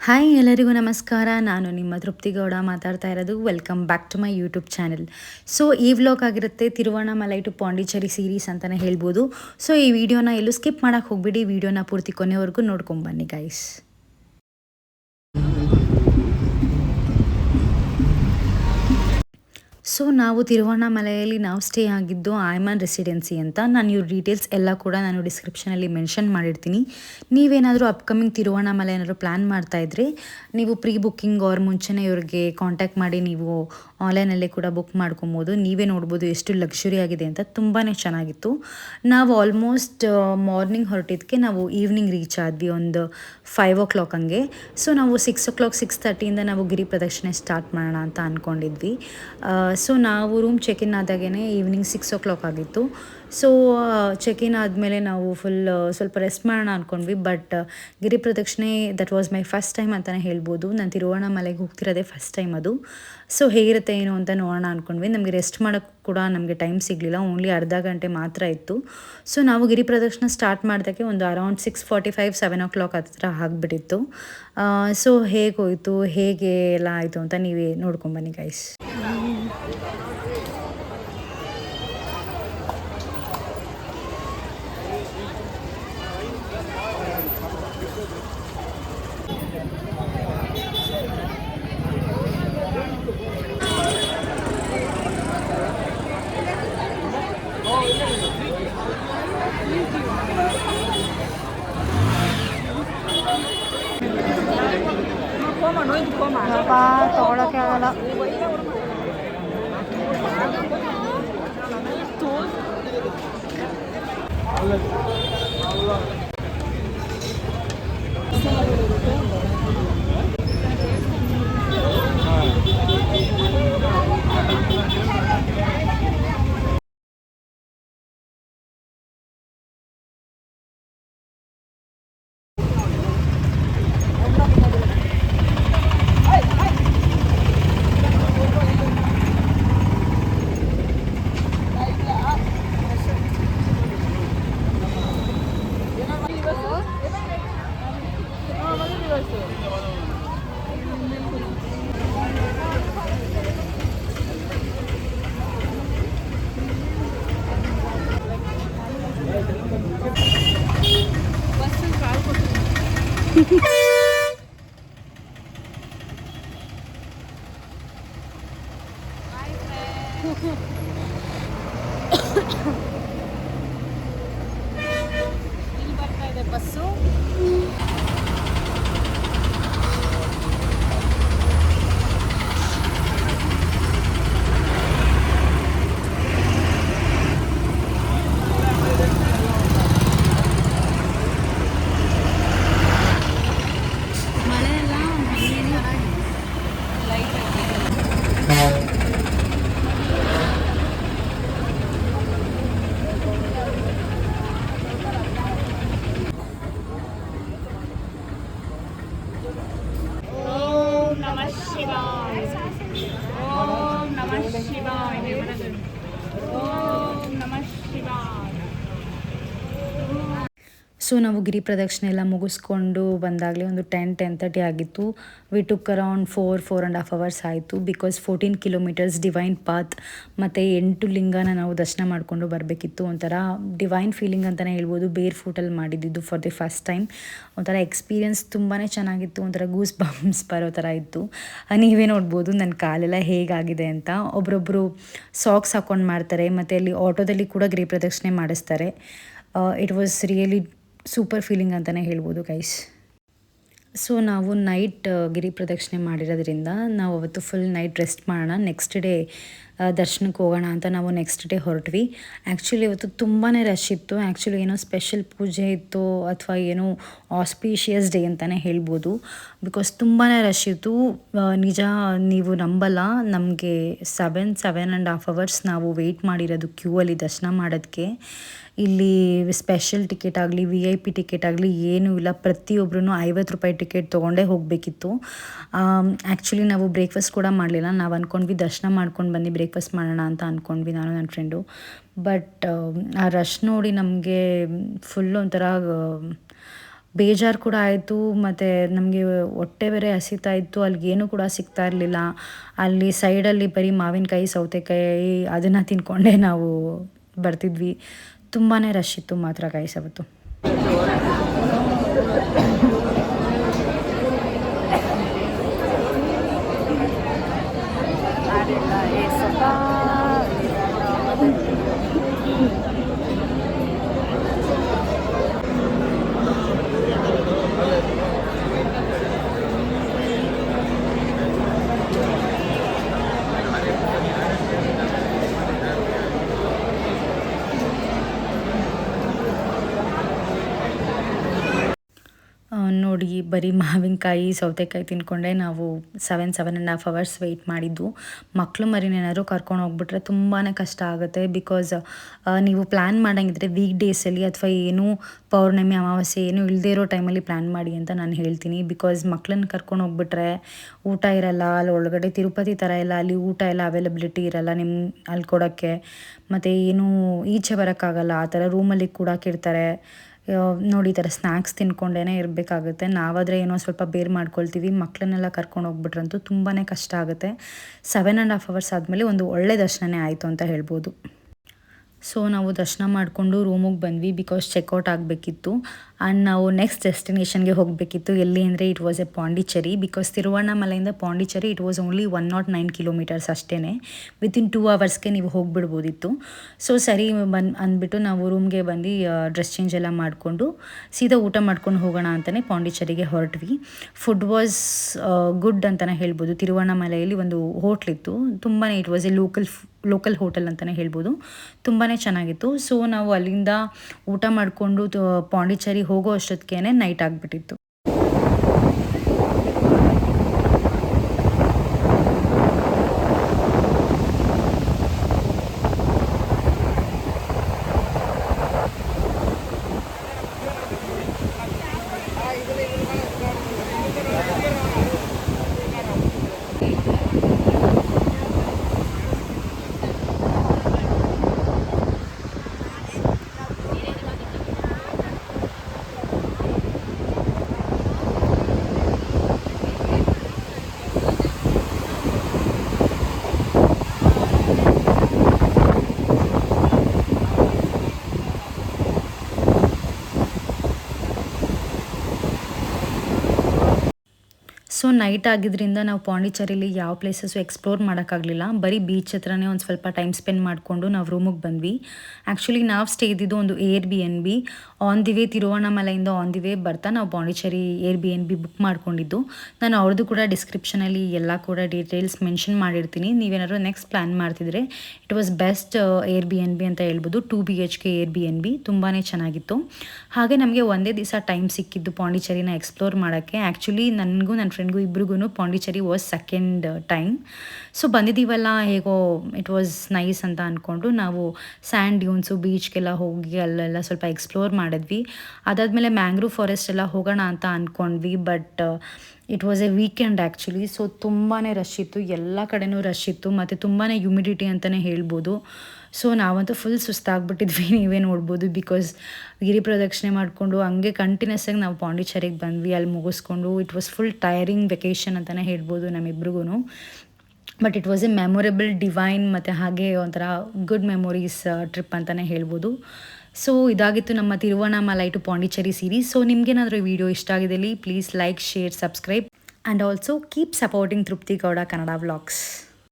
Hi ಎಲ್ಲರಿಗೂ ನಮಸ್ಕಾರ. ನಾನು ನಿಮ್ಮ ತೃಪ್ತಿಗೌಡ ಮಾತಾಡ್ತಾ ಇರೋದು. Welcome back to my YouTube channel. So ಈ ವ್ಲಾಗ್ ಆಗಿರುತ್ತೆ ತಿರುವಣ್ಣಾಮಲೈ ಟು ಪಾಂಡಿಚೇರಿ ಸೀರೀಸ್ ಅಂತಲೇ ಹೇಳ್ಬೋದು. ಸೊ ಈ ವಿಡಿಯೋನ ಎಲ್ಲೂ ಸ್ಕಿಪ್ ಮಾಡೋಕ್ಕೆ ಹೋಗ್ಬಿಡಿ, ವಿಡಿಯೋನ ಪೂರ್ತಿ ಕೊನೆವರೆಗೂ ನೋಡ್ಕೊಂಬನ್ನಿ ಗೈಸ್. ಸೊ ನಾವು ತಿರುವಣ್ಣಾಮಲೆಯಲ್ಲಿ ನಾವು ಸ್ಟೇ ಆಗಿದ್ದು ಆಯ್ಮನ್ ರೆಸಿಡೆನ್ಸಿ ಅಂತ. ನಾನು ಇವ್ರ ಡೀಟೇಲ್ಸ್ ಎಲ್ಲ ಕೂಡ ನಾನು ಡಿಸ್ಕ್ರಿಪ್ಷನಲ್ಲಿ ಮೆನ್ಷನ್ ಮಾಡಿರ್ತೀನಿ. ನೀವೇನಾದರೂ ಅಪ್ಕಮಿಂಗ್ ತಿರುವಣ್ಣಾಮಲೆ ಏನಾದರೂ ಪ್ಲ್ಯಾನ್ ಮಾಡ್ತಾಯಿದ್ರೆ ನೀವು ಪ್ರೀ ಬುಕ್ಕಿಂಗ್ ಅವ್ರ ಮುಂಚೆನೇ ಇವ್ರಿಗೆ ಕಾಂಟ್ಯಾಕ್ಟ್ ಮಾಡಿ ನೀವು ಆನ್ಲೈನಲ್ಲೇ ಕೂಡ ಬುಕ್ ಮಾಡ್ಕೊಬೋದು. ನೀವೇ ನೋಡ್ಬೋದು ಎಷ್ಟು ಲಕ್ಸುರಿ ಆಗಿದೆ ಅಂತ. ತುಂಬಾ ಚೆನ್ನಾಗಿತ್ತು. ನಾವು ಆಲ್ಮೋಸ್ಟ್ ಮಾರ್ನಿಂಗ್ ಹೊರಟಿದ್ದಕ್ಕೆ ನಾವು ಈವ್ನಿಂಗ್ ರೀಚ್ ಆದ್ವಿ, ಒಂದು 5 o'clock ಹಂಗೆ. ಸೊ ನಾವು 6 o'clock 6:30 ನಾವು ಗಿರಿ ಪ್ರದಕ್ಷಿಣೆ ಸ್ಟಾರ್ಟ್ ಮಾಡೋಣ ಅಂತ ಅಂದ್ಕೊಂಡಿದ್ವಿ. ಸೊ ನಾವು ರೂಮ್ ಚೆಕ್-ಇನ್ ಆದಾಗೇ ಈವ್ನಿಂಗ್ 6 o'clock ಆಗಿತ್ತು. ಸೊ ಚೆಕ್-ಇನ್ ಆದಮೇಲೆ ನಾವು ಸ್ವಲ್ಪ ರೆಸ್ಟ್ ಮಾಡೋಣ ಅಂದ್ಕೊಂಡ್ವಿ. ಬಟ್ ಗಿರಿ ಪ್ರದಕ್ಷಿಣೆ that was my first time ಅಂತಲೇ ಹೇಳ್ಬೋದು. ನಾನು ತಿರುವಣ್ಣಾಮಲೆಗೆ ಹೋಗ್ತಿರೋದೇ ಫಸ್ಟ್ ಟೈಮ್ ಅದು. ಸೊ ಹೇಗಿರುತ್ತೆ ಏನು ಅಂತ ನೋಡೋಣ ಅಂದ್ಕೊಂಡ್ವಿ. ನಮಗೆ ರೆಸ್ಟ್ ಮಾಡೋಕ್ಕೆ ಕೂಡ ನಮಗೆ ಟೈಮ್ ಸಿಗಲಿಲ್ಲ, ಓನ್ಲಿ ಅರ್ಧ ಗಂಟೆ ಮಾತ್ರ ಇತ್ತು. ಸೊ ನಾವು ಗಿರಿ ಪ್ರದಕ್ಷಿಣೆ ಸ್ಟಾರ್ಟ್ ಮಾಡೋದಕ್ಕೆ ಒಂದು ಅರೌಂಡ್ 6:45 7 o'clock ಹತ್ರ ಆಗಿಬಿಟ್ಟಿತ್ತು. ಸೊ ಹೇಗೆ ಹೋಯಿತು, ಹೇಗೆ ಎಲ್ಲ ಆಯಿತು ಅಂತ ನೀವೇ ನೋಡ್ಕೊಂಬನ್ನಿ ಗೈಸ್. ತೊಗೊಳಕ್ಕೆ ಆಗಲ್ಲ. ಇಲ್ಲಿ ಬರ್ತಾ ಇದೆ ಬಸ್ಸು. ಸೊ ನಾವು ಗಿರಿ ಪ್ರದಕ್ಷಿಣೆ ಎಲ್ಲ ಮುಗಿಸ್ಕೊಂಡು ಬಂದಾಗಲೇ ಒಂದು 10-10:30 ಆಗಿತ್ತು. ವಿ ಟುಕ್ ಅರೌಂಡ್ 4.5 hours ಆಯಿತು. ಬಿಕಾಸ್ 14 kilometers ಡಿವೈನ್ ಪಾತ್ ಮತ್ತು 8 ಲಿಂಗನ ನಾವು ದರ್ಶನ ಮಾಡಿಕೊಂಡು ಬರಬೇಕಿತ್ತು. ಒಂಥರ ಡಿವೈನ್ ಫೀಲಿಂಗ್ ಅಂತಲೇ ಹೇಳ್ಬೋದು. ಬೇರ್ ಫೂಟಲ್ಲಿ ಮಾಡಿದ್ದು ಫಾರ್ ದಿ ಫಸ್ಟ್ ಟೈಮ್. ಒಂಥರ ಎಕ್ಸ್ಪೀರಿಯನ್ಸ್ ತುಂಬಾ ಚೆನ್ನಾಗಿತ್ತು. ಒಂಥರ ಗೂಸ್ ಬಂಪ್ಸ್ ಬರೋ ಥರ ಇತ್ತು. ನೀವೇ ನೋಡ್ಬೋದು ನನ್ನ ಕಾಲೆಲ್ಲ ಹೇಗಾಗಿದೆ ಅಂತ. ಒಬ್ರೊಬ್ಬರು ಸಾಕ್ಸ್ ಹಾಕ್ಕೊಂಡು ಮಾಡ್ತಾರೆ, ಮತ್ತು ಅಲ್ಲಿ ಆಟೋದಲ್ಲಿ ಕೂಡ ಗಿರಿ ಪ್ರದಕ್ಷಿಣೆ ಮಾಡಿಸ್ತಾರೆ. It was really super feeling ಅಂತಲೇ ಹೇಳ್ಬೋದು ಗೈಸ್. ಸೊ ನಾವು ನೈಟ್ ಗಿರಿ ಪ್ರದಕ್ಷಿಣೆ ಮಾಡಿರೋದ್ರಿಂದ ನಾವು ಅವತ್ತು ಫುಲ್ ನೈಟ್ ರೆಸ್ಟ್ ಮಾಡೋಣ, ನೆಕ್ಸ್ಟ್ ಡೇ ದರ್ಶನಕ್ಕೆ ಹೋಗೋಣ ಅಂತ ನಾವು ನೆಕ್ಸ್ಟ್ ಡೇ ಹೊರಟ್ವಿ. ಆ್ಯಕ್ಚುಲಿ ಇವತ್ತು ತುಂಬಾ ರಶ್ ಇತ್ತು. ಆ್ಯಕ್ಚುಲಿ ಏನೋ ಸ್ಪೆಷಲ್ ಪೂಜೆ ಇತ್ತು ಅಥವಾ ಏನೋ ಆಸ್ಪೀಷಿಯಸ್ ಡೇ ಅಂತಲೇ ಹೇಳ್ಬೋದು. ಬಿಕಾಸ್ ತುಂಬಾ ರಶ್ ಇತ್ತು. ನಿಜ ನೀವು ನಂಬಲ್ಲ, ನಮಗೆ 7.5 hours ನಾವು ವೆಯ್ಟ್ ಮಾಡಿರೋದು ಕ್ಯೂ ಅಲ್ಲಿ ದರ್ಶನ ಮಾಡೋದಕ್ಕೆ. ಇಲ್ಲಿ ಸ್ಪೆಷಲ್ ಟಿಕೆಟ್ ಆಗಲಿ VIP ಟಿಕೆಟ್ ಆಗಲಿ ಏನೂ ಇಲ್ಲ. ಪ್ರತಿಯೊಬ್ಬರೂ ₹50 ಟಿಕೆಟ್ ತೊಗೊಂಡೇ ಹೋಗಬೇಕಿತ್ತು. ಆ್ಯಕ್ಚುಲಿ ನಾವು ಬ್ರೇಕ್ಫಾಸ್ಟ್ ಕೂಡ ಮಾಡಲಿಲ್ಲ. ನಾವು ಅಂದ್ಕೊಂಡ್ವಿ ದರ್ಶನ ಮಾಡ್ಕೊಂಡು ಬನ್ನಿ ಬ್ರೇಕ್ಫಾಸ್ಟ್ ಮಾಡೋಣ ಅಂತ ಅಂದ್ಕೊಂಡ್ವಿ, ನಾನು ನನ್ನ ಫ್ರೆಂಡು. ಬಟ್ ಆ ರಶ್ ನೋಡಿ ನಮಗೆ ಫುಲ್ ಒಂಥರ ಬೇಜಾರು ಕೂಡ ಆಯಿತು ಮತ್ತು ನಮಗೆ ಹೊಟ್ಟೆ ಬೇರೆ ಹಸಿತಾ ಇತ್ತು. ಅಲ್ಲಿಗೇನು ಕೂಡ ಸಿಗ್ತಾ ಇರಲಿಲ್ಲ. ಅಲ್ಲಿ ಸೈಡಲ್ಲಿ ಬರೀ ಮಾವಿನಕಾಯಿ, ಸೌತೆಕಾಯಿ ಅದನ್ನು ತಿಂದ್ಕೊಂಡೇ ನಾವು ಬರ್ತಿದ್ವಿ. ತುಂಬಾ ರಶ್ ಇತ್ತು ಮಾತ್ರ ಗೈಸ್ ಅವತ್ತು. ನೋಡಿ ಬರೀ ಮಾವಿನಕಾಯಿ, ಸೌತೆಕಾಯಿ ತಿಂದ್ಕೊಂಡೆ ನಾವು 7.5 ಅವರ್ಸ್ ವೆಯ್ಟ್ ಮಾಡಿದ್ದು. ಮಕ್ಕಳು ಮರಿನೇನಾದ್ರು ಕರ್ಕೊಂಡು ಹೋಗ್ಬಿಟ್ರೆ ತುಂಬಾ ಕಷ್ಟ ಆಗುತ್ತೆ. ಬಿಕಾಸ್ ನೀವು ಪ್ಲ್ಯಾನ್ ಮಾಡಂಗಿದ್ರೆ ವೀಕ್ ಡೇಸಲ್ಲಿ ಅಥವಾ ಏನೂ ಪೌರ್ಣಮಿ, ಅಮಾವಾಸ್ಯೆ ಏನೂ ಇಲ್ಲದೇ ಇರೋ ಟೈಮಲ್ಲಿ ಪ್ಲ್ಯಾನ್ ಮಾಡಿ ಅಂತ ನಾನು ಹೇಳ್ತೀನಿ. ಬಿಕಾಸ್ ಮಕ್ಕಳನ್ನ ಕರ್ಕೊಂಡು ಹೋಗ್ಬಿಟ್ರೆ ಊಟ ಇರಲ್ಲ, ಅಲ್ಲಿ ಒಳಗಡೆ ತಿರುಪತಿ ಥರ ಎಲ್ಲ ಅಲ್ಲಿ ಊಟ ಎಲ್ಲ ಅವೈಲಬಿಲಿಟಿ ಇರಲ್ಲ ಅಲ್ಲಿ ಕೊಡೋಕ್ಕೆ. ಮತ್ತು ಏನೂ ಈಚೆ ಬರೋಕ್ಕಾಗಲ್ಲ, ಆ ಥರ ರೂಮಲ್ಲಿ ಕೂಡಾಕಿರ್ತಾರೆ. ನೋಡಿ ಈ ಥರ ಸ್ನ್ಯಾಕ್ಸ್ ತಿನ್ಕೊಂಡೇ ಇರಬೇಕಾಗುತ್ತೆ. ನಾವಾದರೆ ಏನೋ ಸ್ವಲ್ಪ ಬೇರೆ ಮಾಡ್ಕೊಳ್ತೀವಿ. ಮಕ್ಕಳನ್ನೆಲ್ಲ ಕರ್ಕೊಂಡು ಹೋಗ್ಬಿಟ್ರಂತೂ ತುಂಬಾ ಕಷ್ಟ ಆಗುತ್ತೆ. 7.5 ಅವರ್ಸ್ ಆದಮೇಲೆ ಒಂದು ಒಳ್ಳೆ ದರ್ಶನನೇ ಆಯಿತು ಅಂತ ಹೇಳ್ಬೋದು. ಸೊ ನಾವು ದರ್ಶನ ಮಾಡಿಕೊಂಡು ರೂಮಿಗೆ ಬಂದ್ವಿ. ಬಿಕಾಸ್ ಚೆಕ್ಔಟ್ ಆಗಬೇಕಿತ್ತು. ಆ್ಯಂಡ್ ನಾವು ನೆಕ್ಸ್ಟ್ ಡೆಸ್ಟಿನೇಷನ್ಗೆ ಹೋಗಬೇಕಿತ್ತು. ಎಲ್ಲಿ ಅಂದರೆ it was a Pondicherry. Because ತಿರುವಣ್ಣಾಮಲೆಯಿಂದ Pondicherry it was only 109 kilometres ಅಷ್ಟೇ. ವಿತಿನ್ 2 ಅವರ್ಸ್ಗೆ ನೀವು ಹೋಗಿಬಿಡ್ಬೋದಿತ್ತು. ಸೊ ಸರಿ ಅಂದ್ಬಿಟ್ಟು ನಾವು ರೂಮ್ಗೆ ಬಂದು ಡ್ರೆಸ್ ಚೇಂಜ್ ಎಲ್ಲ ಮಾಡಿಕೊಂಡು ಸೀದಾ ಊಟ ಮಾಡ್ಕೊಂಡು ಹೋಗೋಣ ಅಂತಲೇ ಪಾಂಡಿಚೇರಿಗೆ ಹೊರಟ್ವಿ. ಫುಡ್ ವಾಸ್ ಗುಡ್ ಅಂತಲೇ ಹೇಳ್ಬೋದು. ತಿರುವಣ್ಣಾಮಲೆಯಲ್ಲಿ ಒಂದು ಹೋಟ್ಲಿತ್ತು, ತುಂಬಾ it was A local hotel ಅಂತಲೇ ಹೇಳ್ಬೋದು. ತುಂಬಾ ಚೆನ್ನಾಗಿತ್ತು. ಸೊ ನಾವು ಅಲ್ಲಿಂದ ಊಟ ಮಾಡಿಕೊಂಡು ಪಾಂಡಿಚೇರಿ ಹೋಗೋ ಅಷ್ಟೊತ್ತಿಗೆ ನೈಟ್ ಆಗಿಬಿಟ್ಟಿತ್ತು. ಸೊ ನೈಟ್ ಆಗಿದ್ದರಿಂದ ನಾವು ಪಾಂಡಿಚೇರಿಲಿ ಯಾವ ಪ್ಲೇಸಸ್ಸು ಎಕ್ಸ್ಪ್ಲೋರ್ ಮಾಡೋಕ್ಕಾಗಲಿಲ್ಲ. ಬರೀ ಬೀಚ್ ಹತ್ರನೇ ಒಂದು ಸ್ವಲ್ಪ ಟೈಮ್ ಸ್ಪೆಂಡ್ ಮಾಡಿಕೊಂಡು ನಾವು ರೂಮಿಗೆ ಬಂದ್ವಿ. ಆ್ಯಕ್ಚುಲಿ ನಾವು ಸ್ಟೇ ಇದ್ದಿದ್ದು ಒಂದು Airbnb. ಆನ್ ದಿ ವೇ ತಿರುವಣ್ಣಾಮಲೆಯಿಂದ ಆನ್ ದಿ ವೇ ಬರ್ತಾ ನಾವು ಪಾಂಡಿಚೇರಿ Airbnb ಬುಕ್ ಮಾಡ್ಕೊಂಡಿದ್ದು. ನಾನು ಅವ್ರದ್ದು ಕೂಡ ಡಿಸ್ಕ್ರಿಪ್ಷನಲ್ಲಿ ಎಲ್ಲ ಕೂಡ ಡೀಟೇಲ್ಸ್ ಮೆನ್ಷನ್ ಮಾಡಿರ್ತೀನಿ. ನೀವೇನಾದ್ರು ನೆಕ್ಸ್ಟ್ ಪ್ಲ್ಯಾನ್ ಮಾಡ್ತಿದ್ರೆ ಇಟ್ ವಾಸ್ ಬೆಸ್ಟ್ Airbnb ಅಂತ ಹೇಳ್ಬೋದು. 2 BHK Airbnb ತುಂಬಾ ಚೆನ್ನಾಗಿತ್ತು. ಹಾಗೆ ನಮಗೆ ಒಂದೇ ದಿವಸ ಟೈಮ್ ಸಿಕ್ಕಿದ್ದು ಪಾಂಡಿಚೇರಿನ ಎಕ್ಸ್ಪ್ಲೋರ್ ಮಾಡೋಕ್ಕೆ. ಆ್ಯಕ್ಚುಲಿ ನನಗೂ ನನ್ನ ಫ್ರೆಂಡ್ಗೂ ಇಬ್ರಿಗೂ Pondicherry was second time. So ಬಂದಿದ್ದೀವಲ್ಲ ಹೇಗೋ ಇಟ್ ವಾಸ್ ನೈಸ್ ಅಂತ ಅಂದ್ಕೊಂಡು ನಾವು ಸ್ಯಾಂಡ್ ಡ್ಯೂನ್ಸು ಬೀಚ್ಗೆಲ್ಲ ಹೋಗಿ ಅಲ್ಲೆಲ್ಲ ಸ್ವಲ್ಪ ಎಕ್ಸ್ಪ್ಲೋರ್ ಮಾಡಿದ್ವಿ. ಅದಾದಮೇಲೆ ಮ್ಯಾಂಗ್ರೂವ್ ಫಾರೆಸ್ಟ್ ಎಲ್ಲ ಹೋಗೋಣ ಅಂತ ಅಂದ್ಕೊಂಡ್ವಿ. But it was a weekend actually. So ತುಂಬಾ ರಶ್ ಇತ್ತು, ಎಲ್ಲ ಕಡೆನೂ ರಶ್ ಇತ್ತು ಮತ್ತು ತುಂಬಾ ಹ್ಯುಮಿಡಿಟಿ ಅಂತಲೇ ಹೇಳ್ಬೋದು. ಸೊ ನಾವಂತೂ ಫುಲ್ ಸುಸ್ತಾಗ್ಬಿಟ್ಟಿದ್ವಿ, ನೀವೇ ನೋಡ್ಬೋದು. ಬಿಕಾಸ್ ಗಿರಿ ಪ್ರದಕ್ಷಿಣೆ ಮಾಡಿಕೊಂಡು ಹಂಗೆ ಕಂಟಿನ್ಯೂಸ್ ಆಗಿ ನಾವು ಪಾಂಡಿಚೇರಿಗೆ ಬಂದ್ವಿ. ಅಲ್ಲಿ ಮುಗಿಸ್ಕೊಂಡು it was full tiring vacation ಅಂತಲೇ ಹೇಳ್ಬೋದು ನಮ್ಮಿಬ್ರಿಗೂ. But it was a memorable, divine ಮತ್ತು ಹಾಗೆ ಒಂಥರ ಗುಡ್ ಮೆಮೊರೀಸ್ ಟ್ರಿಪ್ ಅಂತಲೇ ಹೇಳ್ಬೋದು. ಸೊ ಇದಾಗಿತ್ತು ನಮ್ಮ Tiruvannamalai to Pondicherry series. So ನಿಮಗೇನಾದರೂ ಈ ವಿಡಿಯೋ ಇಷ್ಟ ಆಗಿದ್ದಲ್ಲಿ please like, share, subscribe and also keep supporting Trupti Gowda Kannada vlogs.